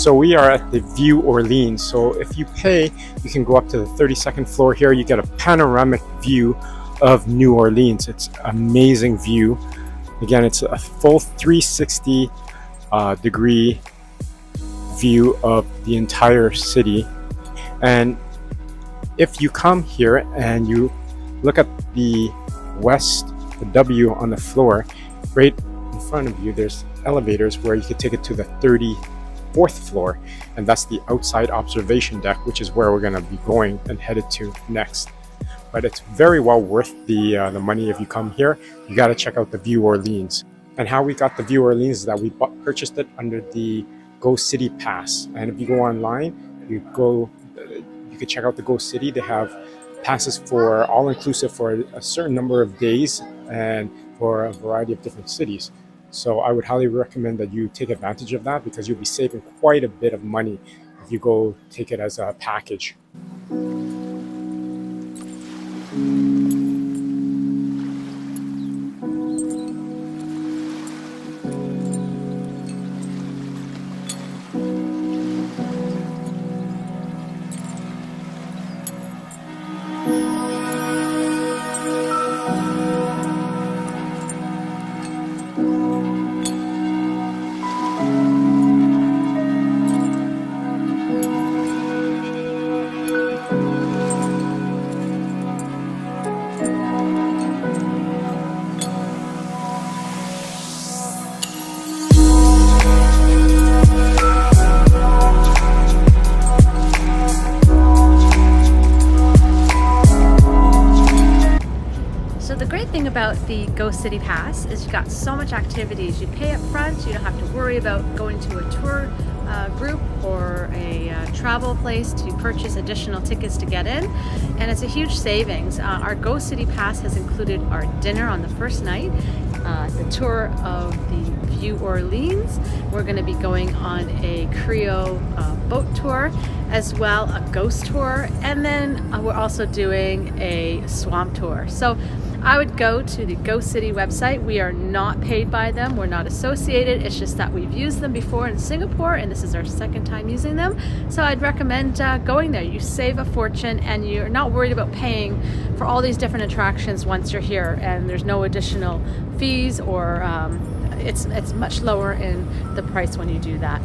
So we are at the Vue Orleans. So if you pay, you can go up to the 32nd floor here. You get a panoramic view of New Orleans. It's an amazing view. Again, it's a full 360 degree view of the entire city. And if you come here and you look at the the W on the floor, right in front of you, there's elevators where you could take it to the 34th floor, and that's the outside observation deck, which is where we're going to be going and headed to next. But it's very well worth the money if you come here. You got to check out the Vue Orleans. And how we got the Vue Orleans is that we purchased it under the Go City Pass. And if you go online, you can check out the Go City. They have passes for all-inclusive for a certain number of days and for a variety of different cities. So I would highly recommend that you take advantage of that, because you'll be saving quite a bit of money if you go take it as a package. About the Go City Pass is you've got so much activities. You pay up front, you don't have to worry about going to a tour group or a travel place to purchase additional tickets to get in, and it's a huge savings. Our Go City Pass has included our dinner on the first night, the tour of the Vue Orleans. We're going to be going on a Creole boat tour, as well a ghost tour, and then we're also doing a swamp tour. So I would go to the Go City website. We are not paid by them. We're not associated. It's just that we've used them before in Singapore, and this is our second time using them. So I'd recommend going there. You save a fortune, and you're not worried about paying for all these different attractions once you're here, and there's no additional fees, or it's much lower in the price when you do that.